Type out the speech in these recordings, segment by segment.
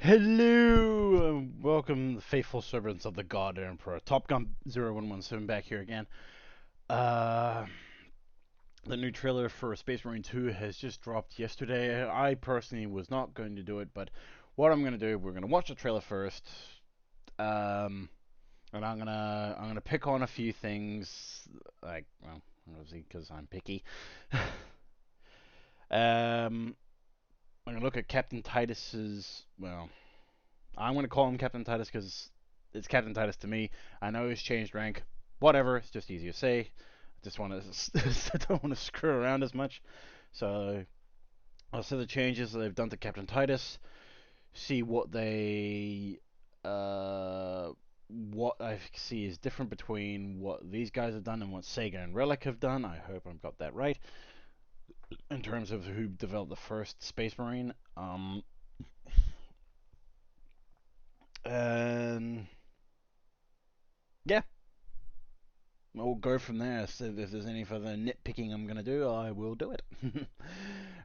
Hello and welcome, faithful servants of the God Emperor. Top Gun 0117 back here again. Uh, the new trailer for Space Marine 2 has just dropped yesterday. I personally was not going to do it, but what I'm going to do, we're going to watch the trailer first. And I'm gonna pick on a few things, like, well, obviously because I'm picky. I'm gonna look at Captain Titus's, well, I'm gonna call him Captain Titus because it's Captain Titus to me. I know he's changed rank. Whatever, it's just easier to say. I just want to, I don't want to screw around as much. So I'll see the changes that they've done to Captain Titus. See what I see is different between what these guys have done and what Sega and Relic have done. I hope I've got that right in terms of who developed the first Space Marine. And yeah, we'll go from there. So if there's any further nitpicking I'm going to do, I will do it.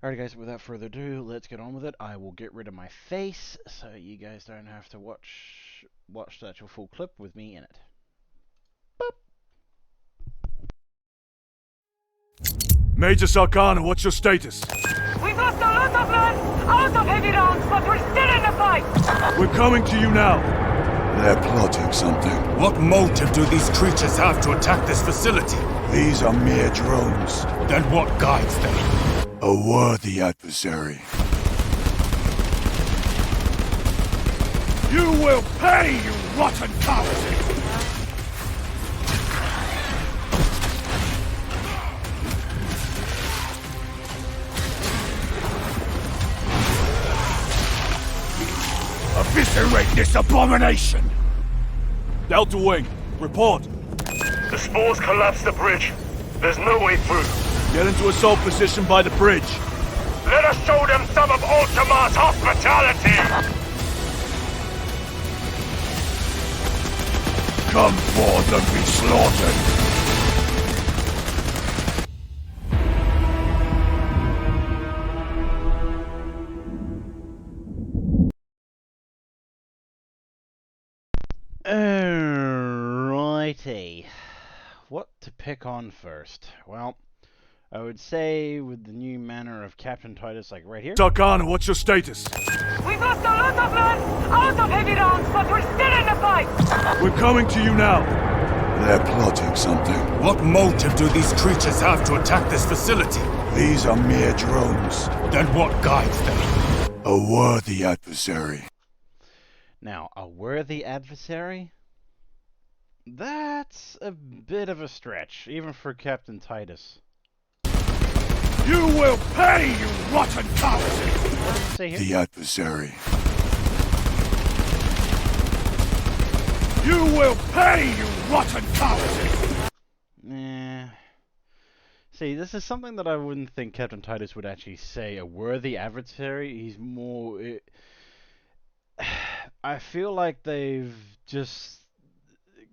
Alright guys, without further ado, let's get on with it. I will get rid of my face so you guys don't have to watch the actual full clip with me in it. Boop. Major Sarkana, what's your status? We've lost a lot of land, out of heavy rounds, but we're still in the fight! We're coming to you now. They're plotting something. What motive do these creatures have to attack this facility? These are mere drones. Then what guides them? A worthy adversary. You will pay, you rotten coward! Eviscerate this abomination! Delta Wing, report. The spores collapsed the bridge. There's no way through. Get into assault position by the bridge. Let us show them some of Ultima's hospitality! Come forth and be slaughtered! Alrighty. What to pick on first? Well, I would say with the new manner of Captain Titus, like right here. Sarkana, what's your status? We've lost a lot of land, out of heavy rounds, but we're still in the fight! We're coming to you now. They're plotting something. What motive do these creatures have to attack this facility? These are mere drones. Then what guides them? A worthy adversary. Now, a worthy adversary? That's a bit of a stretch, even for Captain Titus. You will pay, you rotten coward! What did you say here? The adversary. You will pay, you rotten coward! Nah. See, this is something that I wouldn't think Captain Titus would actually say. A worthy adversary? He's more... I feel like they've just...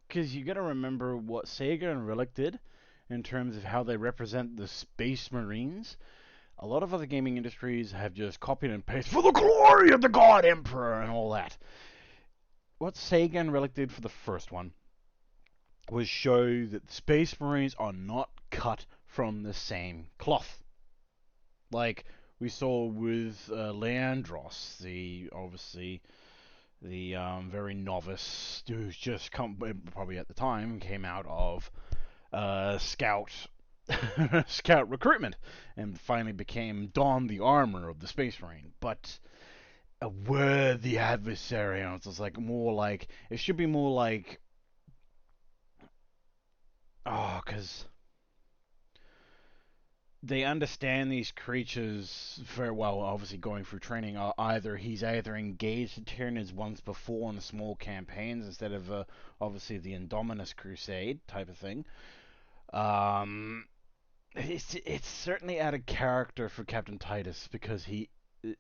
Because you gotta remember what Sega and Relic did in terms of how they represent the Space Marines. A lot of other gaming industries have just copied and pasted for the glory of the God Emperor and all that. What Sega and Relic did for the first one was show that the Space Marines are not cut from the same cloth. Like we saw with Leandros, obviously the very novice who's just probably at the time came out of scout recruitment and finally donned the armor of the Space Marine. But a worthy adversary, and it's just like more like it should be more like, oh, because they understand these creatures very well. Obviously, going through training, he's either engaged the Tyranids once before in the small campaigns instead of obviously the Indominus Crusade type of thing. It's certainly out of character for Captain Titus because he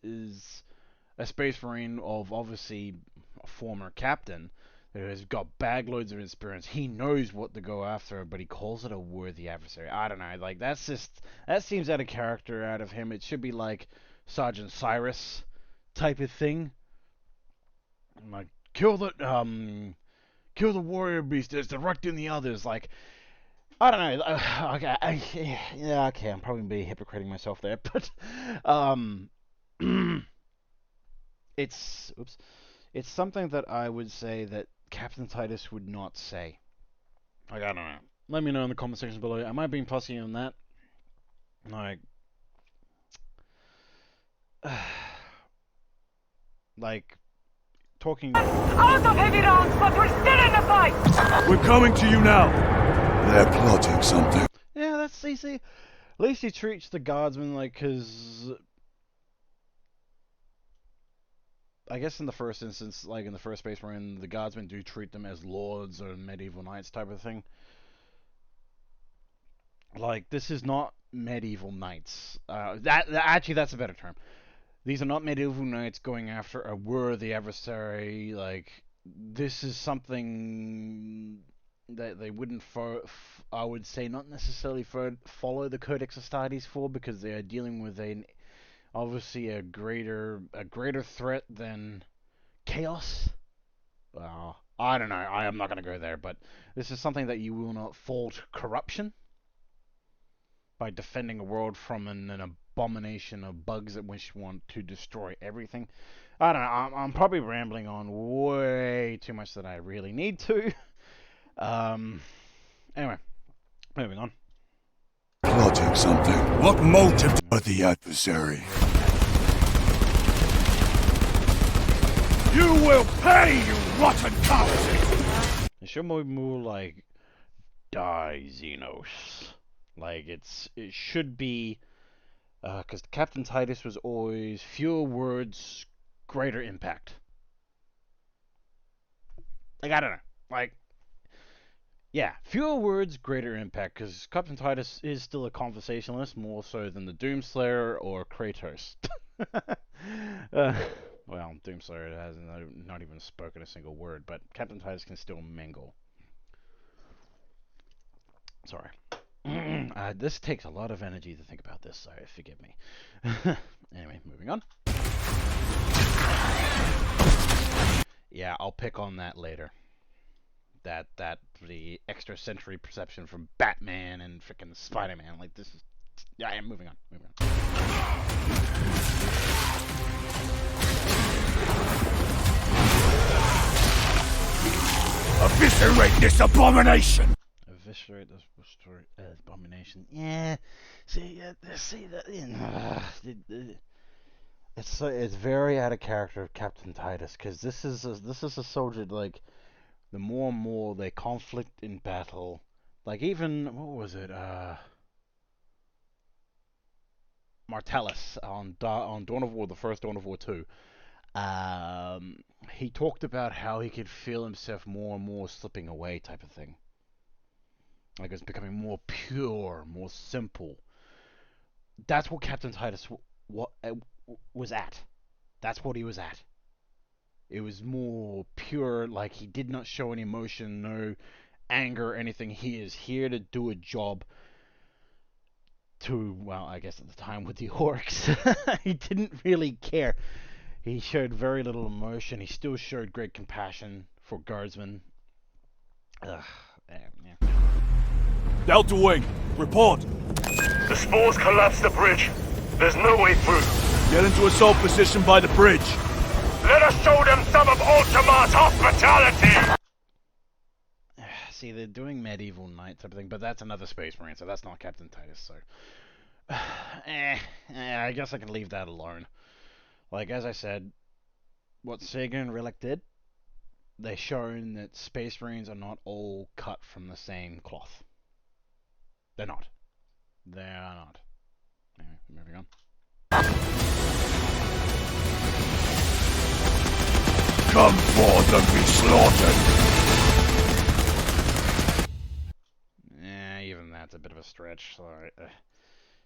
is a Space Marine of obviously a former captain who has got bag loads of experience. He knows what to go after, but he calls it a worthy adversary. I don't know, like that seems out of character out of him. It should be like Sergeant Cyrus type of thing. like, kill the warrior beast that's directing the others. Like, I don't know. Okay, yeah, okay, I'm probably be hypocriting myself there, but it's it's something that I would say that Captain Titus would not say. Like, I don't know. Let me know in the comment section below. Am I being fussy on that? Like, like talking. Out of heavy rounds, but we're still in the fight! We're coming to you now. They're plotting something. Yeah, that's easy. At least he treats the guardsmen like, cause I guess in the first instance, like in the first Space Marine, the guardsmen do treat them as lords or medieval knights type of thing. Like, this is not medieval knights. Actually, that's a better term. These are not medieval knights going after a worthy adversary. Like, this is something that they wouldn't, I would say, not necessarily follow the Codex Astartes for, because they are dealing with obviously a greater threat than chaos. Well, I don't know. I am not going to go there, but this is something that you will not fault corruption by defending a world from an abomination of bugs that wish want to destroy everything. I don't know. I'm probably rambling on way too much than I really need to. Anyway, moving on. Plotting something. What motive? For the adversary. You will pay, you rotten cowards! It should be more like Die Xenos. Like, it should be, because Captain Titus was always fewer words, greater impact. Like, I don't know. Like, yeah, fewer words, greater impact, because Captain Titus is still a conversationalist, more so than the Doomslayer or Kratos. Well, Doomslayer has not even spoken a single word, but Captain Titus can still mingle. Sorry. This takes a lot of energy to think about this, so forgive me. Anyway, moving on. Yeah, I'll pick on that later. That the extra sensory perception from Batman and freaking Spider-Man. Like, this is... Yeah, I'm moving on. Eviscerate this abomination! Eviscerate this abomination. Yeah, see that. It's very out of character of Captain Titus, because this is a soldier, like, the more and more they conflict in battle, like, even what was it, Martellus on Dawn of War, the first Dawn of War 2. He talked about how he could feel himself more and more slipping away, type of thing. Like, it's becoming more pure, more simple. That's what Captain Titus was at. That's what he was at. It was more pure, like, he did not show any emotion, no anger or anything. He is here to do a job to, well, I guess at the time with the orcs, he didn't really care. He showed very little emotion. He still showed great compassion for guardsmen. Yeah. Delta Wing, report. The spores collapsed the bridge. There's no way through. Get into assault position by the bridge. Let us show them some of Ultima's hospitality! See, they're doing medieval knight type of thing, but that's another Space Marine, so that's not Captain Titus, so... I guess I can leave that alone. Like, as I said, what Sega and Relic did, they shown that Space Marines are not all cut from the same cloth. They're not. They are not. Anyway, moving on. Come forth and be slaughtered! Even that's a bit of a stretch. Sorry.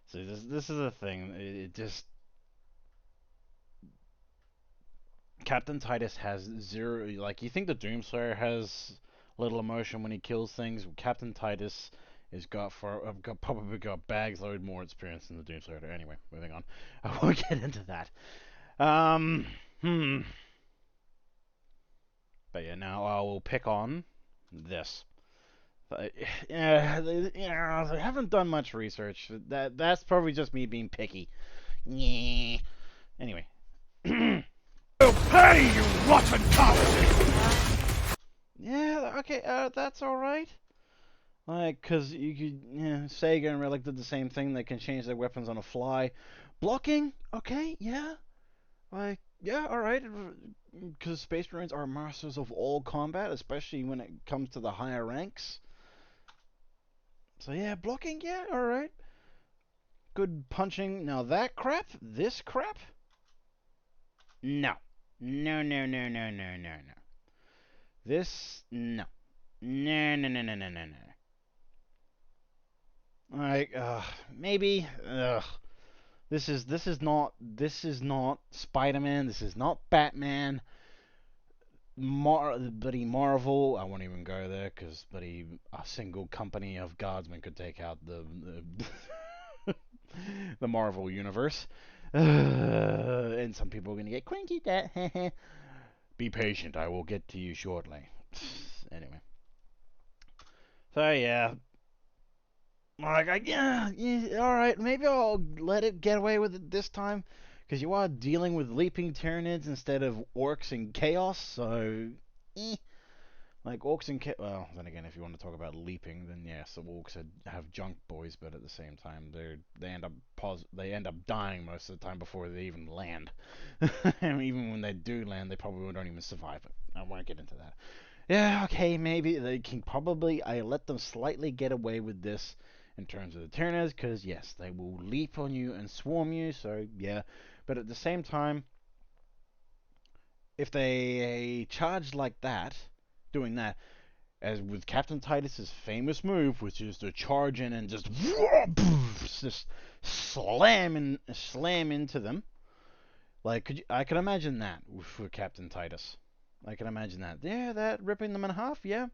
See, this is a thing. It just... Captain Titus has zero... Like, you think the Doomslayer has little emotion when he kills things? Captain Titus has probably got bags load more experience than the Doomslayer. Anyway, moving on. I won't get into that. But yeah, now I will pick on this. Yeah, they haven't done much research. That's probably just me being picky. Yeah. Anyway. Will pay, you rotten cowards! Yeah, okay, that's alright. Like, cause you could, Sega and Relic did the same thing. They can change their weapons on the fly. Blocking, okay, yeah. Like, yeah, alright. Because Space Marines are masters of all combat, especially when it comes to the higher ranks. So yeah, blocking, yeah, alright. Good punching. Now that crap, this crap? No. No, no, no, no, no, no, no. This, no. No, no, no, no, no, no, no. Like, maybe, this is not Spider-Man. This is not Batman. Bloody Marvel. I won't even go there because bloody a single company of guardsmen could take out the the Marvel universe. And some people are gonna get cranky at that. Be patient. I will get to you shortly. Anyway. So yeah. Like, yeah, all right. Maybe I'll let it get away with it this time, because you are dealing with leaping Tyranids instead of orcs and chaos. So, like orcs and well, then again, if you want to talk about leaping, then yes, the orcs have junk boys, but at the same time, they end up dying most of the time before they even land. And even when they do land, they probably don't even survive it. I won't get into that. Yeah, okay, maybe they can probably. I let them slightly get away with this in terms of the Tyranids, because yes, they will leap on you and swarm you, so yeah. But at the same time, if they charge like that, doing that, as with Captain Titus's famous move, which is to charge in and just slam into them. Like, I can imagine that for Captain Titus. I can imagine that. Yeah, that ripping them in half. Yeah.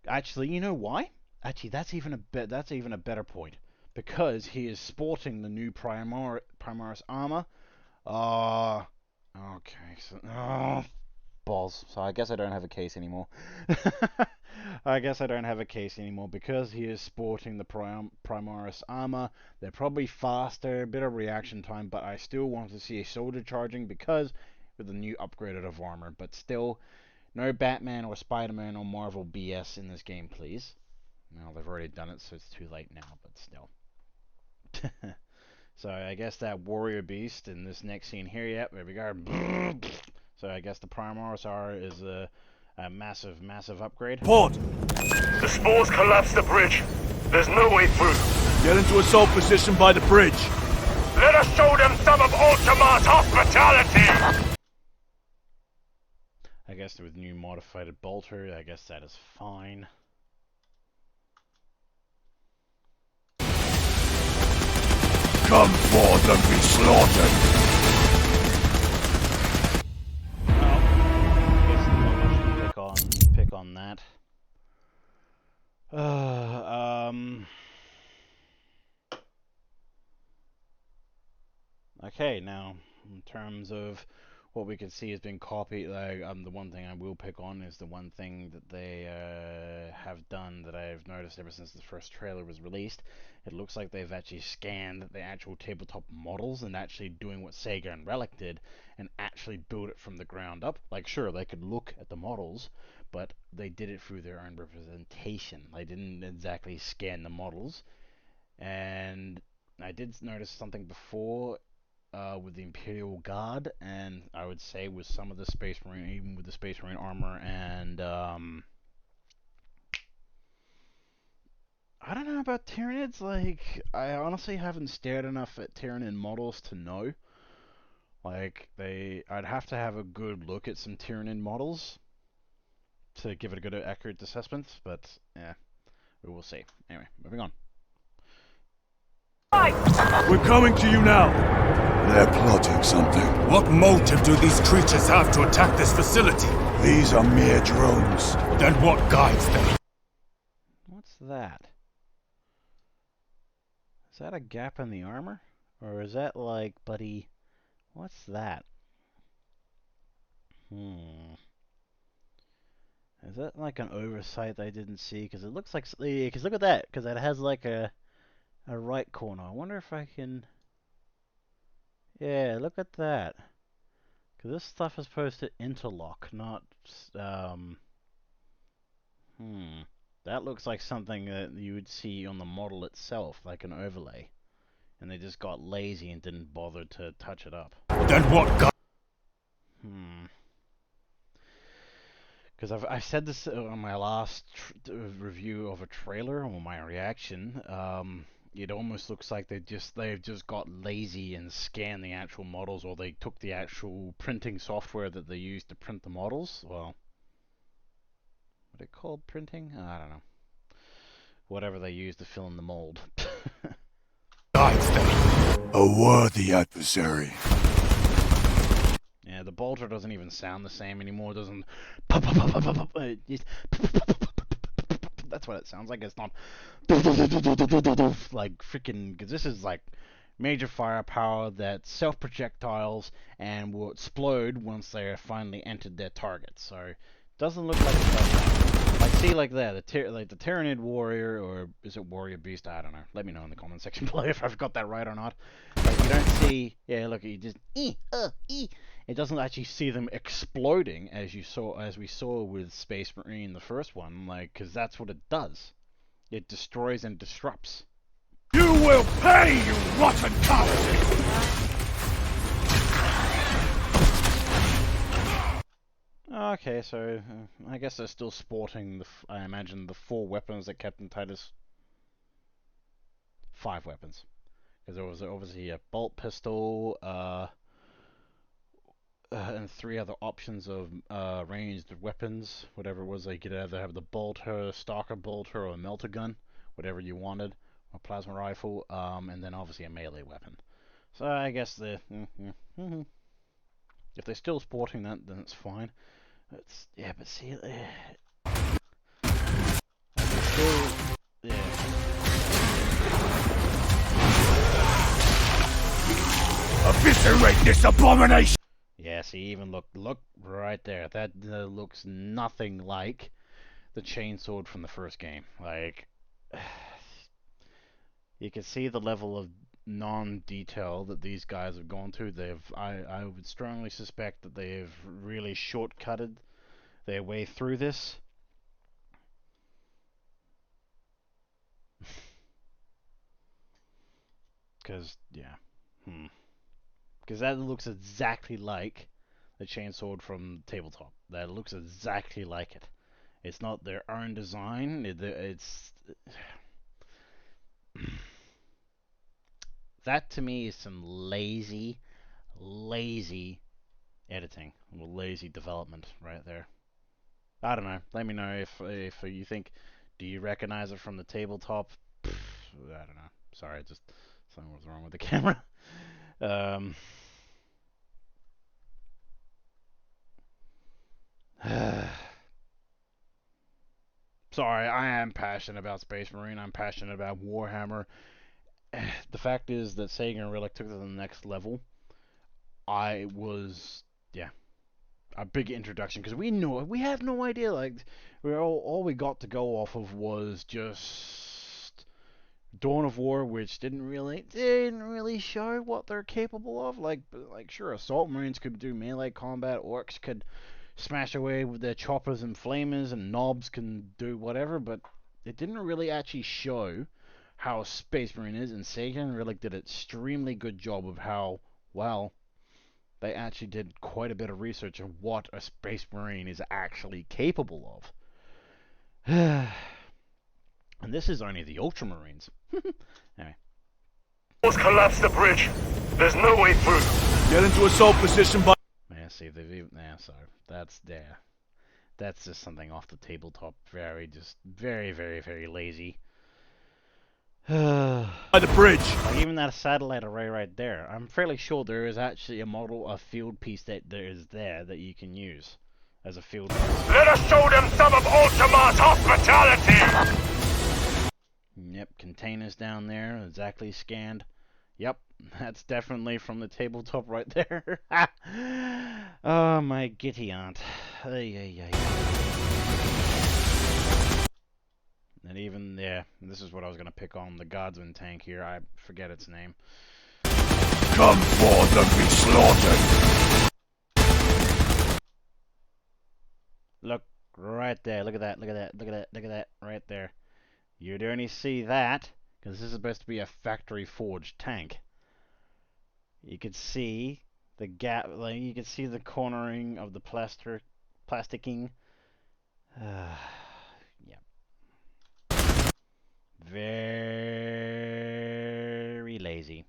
Actually, you know why? Actually, that's even a better point, because he is sporting the new Primaris armor. Okay. So, balls. So I guess I don't have a case anymore. I guess I don't have a case anymore because he is sporting the Primaris armor. They're probably faster, a bit of reaction time, but I still want to see a soldier charging because with the new upgraded of armor. But still, no Batman or Spider-Man or Marvel BS in this game, please. Well, they've already done it, so it's too late now, but still. So I guess that Warrior Beast in this next scene here, yep, there we go. So I guess the Primaris is a massive, massive upgrade. Port! The spores collapsed the bridge. There's no way through. Get into assault position by the bridge. Let us show them some of Ultima's hospitality! I guess with new modified bolter, I guess that is fine. Come forth and be slaughtered! Well, I guess not much to pick on that. Okay, now in terms of what we can see has been copied, like the one thing I will pick on is the one thing that they have done that I've noticed ever since the first trailer was released. It looks like they've actually scanned the actual tabletop models and actually doing what Sega and Relic did and actually build it from the ground up. Like, sure, they could look at the models, but they did it through their own representation. They didn't exactly scan the models. And I did notice something before with the Imperial Guard, and I would say with some of the Space Marine, even with the Space Marine armor, and I don't know about Tyranids. Like, I honestly haven't stared enough at Tyranid models to know. Like, I'd have to have a good look at some Tyranid models to give it a good, accurate assessment, but yeah, we will see. Anyway, moving on. We're coming to you now! They're plotting something. What motive do these creatures have to attack this facility? These are mere drones. Then what guides them? What's that? Is that a gap in the armor? Or is that like, buddy... What's that? Is that like an oversight I didn't see? Because it looks like... Because look at that. Because it has like a right corner. I wonder if I can... Yeah, look at that. Because this stuff is supposed to interlock, not... That looks like something that you would see on the model itself, like an overlay. And they just got lazy and didn't bother to touch it up. Then what got... Because I said this on my last review of a trailer, or my reaction. It almost looks like they've just got lazy and scanned the actual models, or they took the actual printing software that they used to print the models. Well, what it called printing? I don't know. Whatever they used to fill in the mold. A worthy adversary. Yeah, the bolter doesn't even sound the same anymore. It doesn't. That's what it sounds like. It's not like freaking. Because this is like major firepower that self-projectiles and will explode once they have finally entered their target. So it doesn't look like it does. Like see, like that, the Tyranid warrior, or is it warrior beast? I don't know. Let me know in the comment section below if I've got that right or not. Like you don't see. Yeah, look, you just It doesn't actually see them exploding as we saw with Space Marine, the first one, like, because that's what it does. It destroys and disrupts. You will pay, you rotten coward! Okay, so I guess they're still sporting I imagine the 4 weapons that Captain Titus. 5 weapons, because there was obviously a bolt pistol, and 3 other options of ranged weapons, whatever it was. You could either have the bolter, stalker bolter, or a melter gun, whatever you wanted, a plasma rifle, and then obviously a melee weapon. So I guess if they're still sporting that, then it's fine. Yeah, but see, still, yeah. Eviscerate this abomination! Yeah, see, even look right there. That looks nothing like the chainsword from the first game. Like, you can see the level of non-detail that these guys have gone to. I would strongly suspect that they have really shortcutted their way through this. Because, yeah. Because that looks exactly like the chainsword from Tabletop. That looks exactly like it. It's not their own design. It's that to me is some lazy editing, or lazy development right there. I don't know. Let me know if you think. Do you recognize it from the Tabletop? I don't know. Sorry, just something was wrong with the camera. Sorry, I am passionate about Space Marine. I'm passionate about Warhammer. The fact is that Sega and Relic took it to the next level. I was, yeah, a big introduction, because we have no idea. Like, all we got to go off of was just Dawn of War, which didn't really show what they're capable of. Like sure, Assault Marines could do melee combat, Orcs could smash away with their choppers and flamers, and Knobs can do whatever, but it didn't really actually show how Space Marine is, and Sega and Relic did an extremely good job of how, well, they actually did quite a bit of research of what a Space Marine is actually capable of. And this is only the Ultramarines. Anyway. Collapse the bridge. There's no way through. Get into assault position by... Yeah, see, they've even... Yeah, so that's there. That's just something off the Tabletop. Very, very lazy. by the bridge. Like even that satellite array right there. I'm fairly sure there is actually a model, a field piece that is there that you can use as a field piece. Let us show them some of Ultima's hospitality! Yep, containers down there, exactly scanned. Yep, that's definitely from the tabletop right there. Oh, my giddy aunt. Ay. And even, yeah, this is what I was going to pick on, the Guardsman tank here. I forget its name. Come forth and be slaughtered! Look, right there. Look at that, look at that, right there. You'd only see that, because this is supposed to be a factory-forged tank. You could see the gap, like, you could see the cornering of the plasticking. Yep. Very lazy.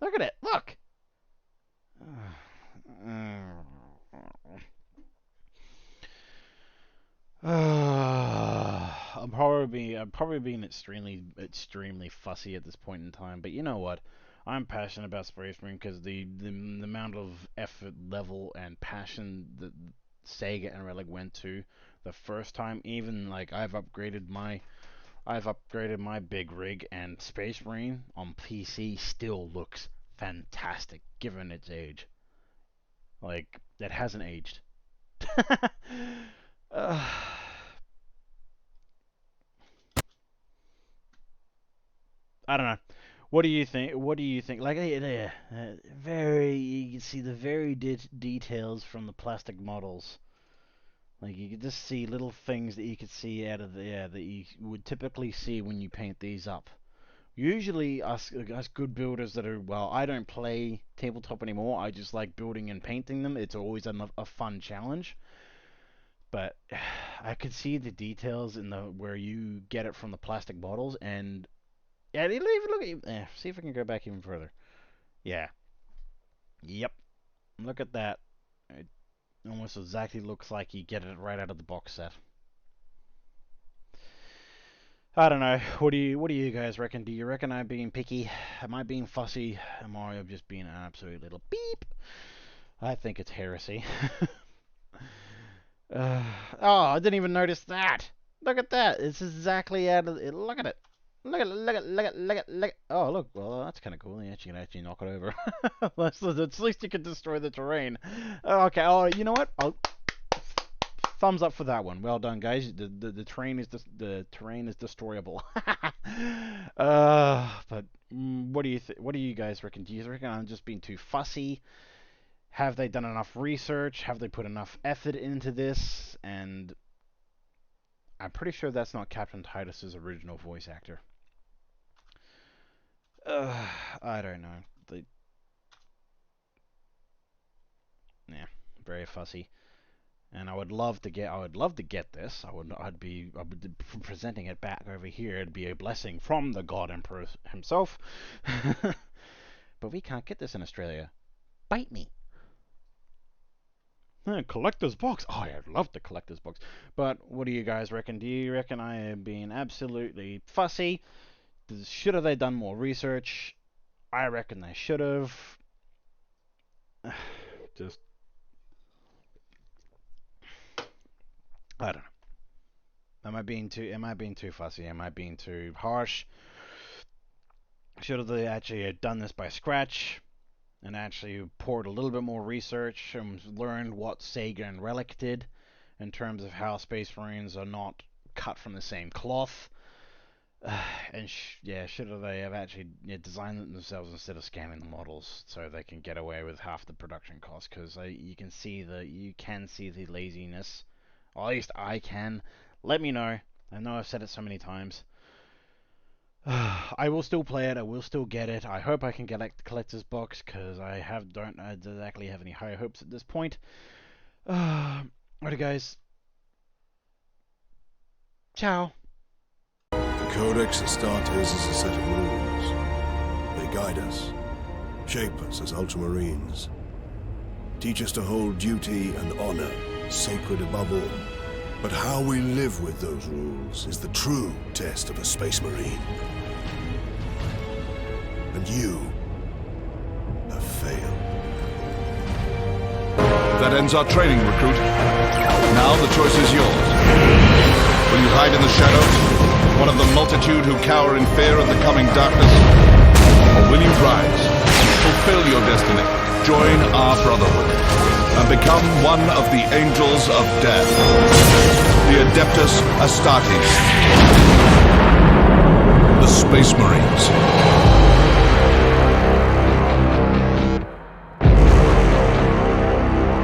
Look at it, look! I'm probably being extremely fussy at this point in time, but you know what? I'm passionate about Space Marine because the amount of effort level and passion that Sega and Relic went to the first time, even like I've upgraded my big rig, and Space Marine on PC still looks fantastic given its age. Like, it hasn't aged. I don't know. What do you think? Like, you can see the very details from the plastic models. Like, you can just see little things that you could see out of that you would typically see when you paint these up. Usually, us good builders that are, well, I don't play tabletop anymore. I just like building and painting them. It's always a fun challenge. But I could see the details in where you get it from the plastic bottles, and yeah, even look at see if I can go back even further. Yeah. Yep. Look at that. It almost exactly looks like you get it right out of the box set. I don't know. What do you guys reckon? Do you reckon I'm being picky? Am I being fussy? Am I just being an absolute little beep? I think it's heresy. Oh, I didn't even notice that. Look at that. It's exactly out of it. Look at it. Look at it. Oh, look. Well, that's kind of cool. You can actually knock it over. At least you can destroy the terrain. Okay. Oh, you know what? Thumbs up for that one. Well done, guys. The terrain is destroyable. But what do you guys reckon? Do you reckon I'm just being too fussy? Have they done enough research? Have they put enough effort into this? And I'm pretty sure that's not Captain Titus's original voice actor. I don't know. Yeah, very fussy. And I would love to get this. I'd be presenting it back over here. It'd be a blessing from the God Emperor himself. But we can't get this in Australia. Bite me. Collector's box. Oh, I'd love the collector's box. But what do you guys reckon? Do you reckon I am being absolutely fussy? Should have they done more research? I reckon they should have. Just, I don't know. Am I being too fussy? Am I being too harsh? Should have they actually done this by scratch and actually poured a little bit more research and learned what Sega and Relic did in terms of how Space Marines are not cut from the same cloth? And should they have actually designed it themselves instead of scanning the models so they can get away with half the production cost? Because you can see the laziness. Or at least I can. Let me know. I know I've said it so many times. I will still play it. I will still get it. I hope I can get the collector's box because I don't exactly have any high hopes at this point. Alright, guys. Ciao. The Codex Astartes is a set of rules. They guide us, shape us as Ultramarines, teach us to hold duty and honor sacred above all. But how we live with those rules is the true test of a Space Marine. And you have failed. That ends our training, recruit. Now the choice is yours. Will you hide in the shadows, one of the multitude who cower in fear of the coming darkness? Or will Will you rise, fulfill your destiny, join our brotherhood, and become one of the Angels of Death, the Adeptus Astartes, the Space Marines?